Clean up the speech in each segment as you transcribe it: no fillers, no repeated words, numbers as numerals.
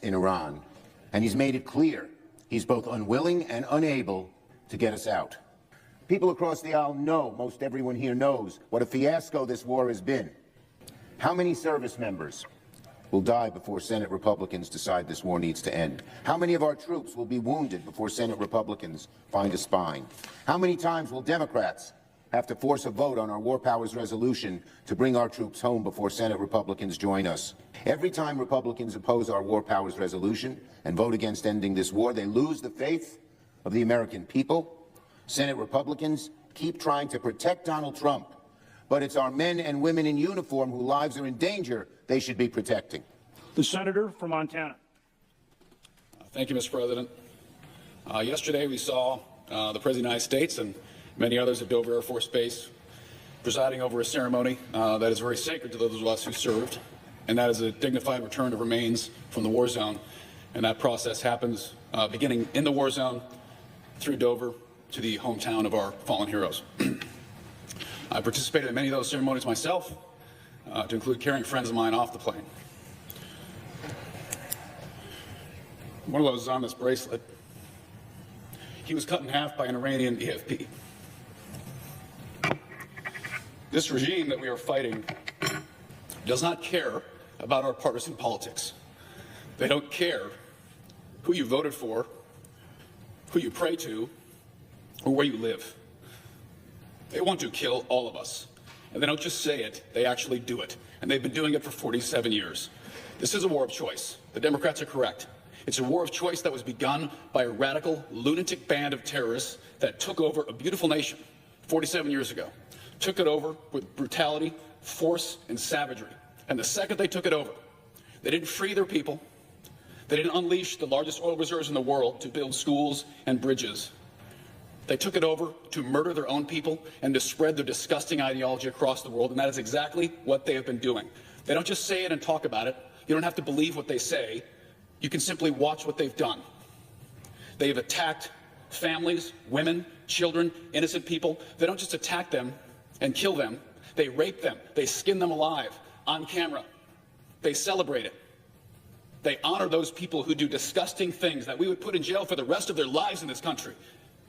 in Iran, and he's made it clear he's both unwilling and unable to get us out. People across the aisle know, most everyone here knows, what a fiasco this war has been. How many service members will die before Senate Republicans decide this war needs to end? How many of our troops will be wounded before Senate Republicans find a spine? How many times will Democrats have to force a vote on our War Powers resolution to bring our troops home before Senate Republicans join us? Every time Republicans oppose our War Powers resolution and vote against ending this war, they lose the faith of the American people. Senate Republicans keep trying to protect Donald Trump, but it's our men and women in uniform whose lives are in danger they should be protecting. The senator from Montana. Thank you, Mr. President. Yesterday we saw the President of the United States and many others at Dover Air Force Base presiding over a ceremony that is very sacred to those of us who served, and that is a dignified return of remains from the war zone. And that process happens beginning in the war zone through Dover to the hometown of our fallen heroes. I participated in many of those ceremonies myself, to include carrying friends of mine off the plane. One of those is on this bracelet. He was cut in half by an Iranian EFP. This regime that we are fighting does not care about our partisan politics. They don't care who you voted for, who you pray to, or where you live. They want to kill all of us. And they don't just say it, they actually do it. And they've been doing it for 47 years. This is a war of choice. The Democrats are correct. It's a war of choice that was begun by a radical, lunatic band of terrorists that took over a beautiful nation 47 years ago. Took it over with brutality, force, and savagery. And the second they took it over, they didn't free their people. They didn't unleash the largest oil reserves in the world to build schools and bridges. They took it over to murder their own people and to spread their disgusting ideology across the world, and that is exactly what they have been doing. They don't just say it and talk about it. You don't have to believe what they say. You can simply watch what they've done. They have attacked families, women, children, innocent people. They don't just attack them and kill them. They rape them. They skin them alive on camera. They celebrate it. They honor those people who do disgusting things that we would put in jail for the rest of their lives in this country.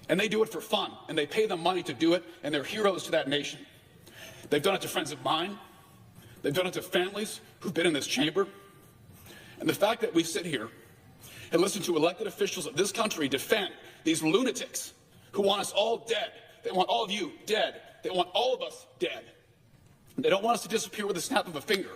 And they do it for fun, and they pay them money to do it, and they're heroes to that nation. They've done it to friends of mine. They've done it to families who've been in this chamber. And the fact that we sit here and listen to elected officials of this country defend these lunatics who want us all dead. They want all of you dead. They want all of us dead. They don't want us to disappear with a snap of a finger.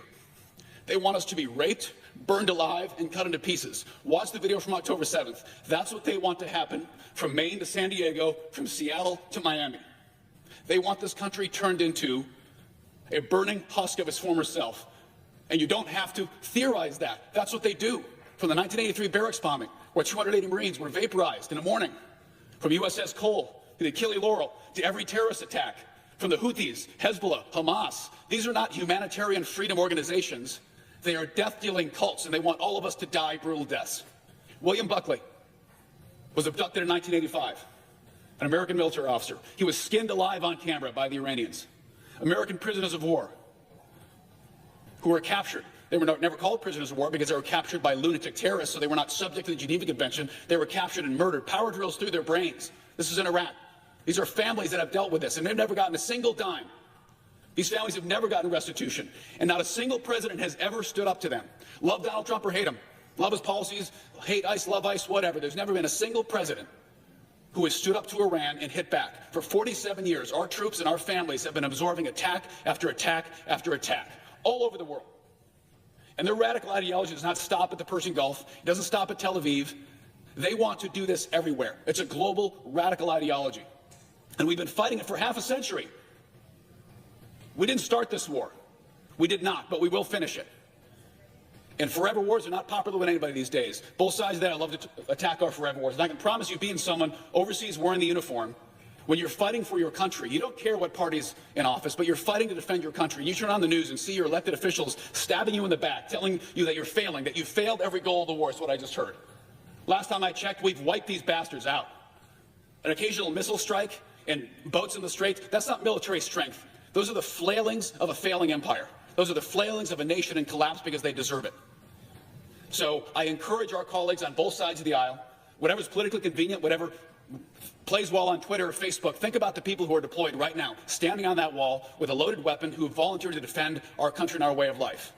They want us to be raped, burned alive, and cut into pieces. Watch the video from October 7th. That's what they want to happen from Maine to San Diego, from Seattle to Miami. They want this country turned into a burning husk of its former self. And you don't have to theorize that. That's what they do. From the 1983 barracks bombing, where 280 Marines were vaporized in the morning, from USS Cole to the Achille Laurel to every terrorist attack, from the Houthis, Hezbollah, Hamas. These are not humanitarian freedom organizations. They are death-dealing cults, and they want all of us to die brutal deaths. William Buckley was abducted in 1985, an American military officer. He was skinned alive on camera by the Iranians. American prisoners of war who were captured. They were never called prisoners of war because they were captured by lunatic terrorists, so they were not subject to the Geneva Convention. They were captured and murdered. Power drills through their brains. This is in Iraq. These are families that have dealt with this, and they've never gotten a single dime. These families have never gotten restitution, and not a single president has ever stood up to them. Love Donald Trump or hate him. Love his policies, hate ICE, love ICE, whatever. There's never been a single president who has stood up to Iran and hit back. For 47 years, our troops and our families have been absorbing attack after attack after attack all over the world. And their radical ideology does not stop at the Persian Gulf. It doesn't stop at Tel Aviv. They want to do this everywhere. It's a global radical ideology. And we've been fighting it for half a century. We didn't start this war. We did not, but we will finish it. And forever wars are not popular with anybody these days. Both sides of that, I love to attack our forever wars. And I can promise you, being someone overseas wearing the uniform, when you're fighting for your country, you don't care what party's in office, but you're fighting to defend your country. You turn on the news and see your elected officials stabbing you in the back, telling you that you're failing, that you failed every goal of the war, is what I just heard. Last time I checked, we've wiped these bastards out. An occasional missile strike and boats in the straits, that's not military strength. Those are the flailings of a failing empire. Those are the flailings of a nation in collapse because they deserve it. So I encourage our colleagues on both sides of the aisle, whatever's politically convenient, whatever plays well on Twitter or Facebook, think about the people who are deployed right now, standing on that wall with a loaded weapon, who have volunteered to defend our country and our way of life.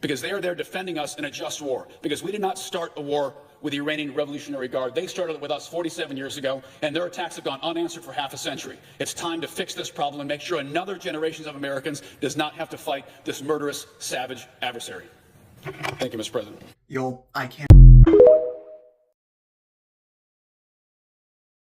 Because they are there defending us in a just war. Because we did not start a war with the Iranian Revolutionary Guard. They started it with us 47 years ago, and their attacks have gone unanswered for half a century. It's time to fix this problem and make sure another generation of Americans does not have to fight this murderous, savage adversary. Thank you, Mr. President. I can't.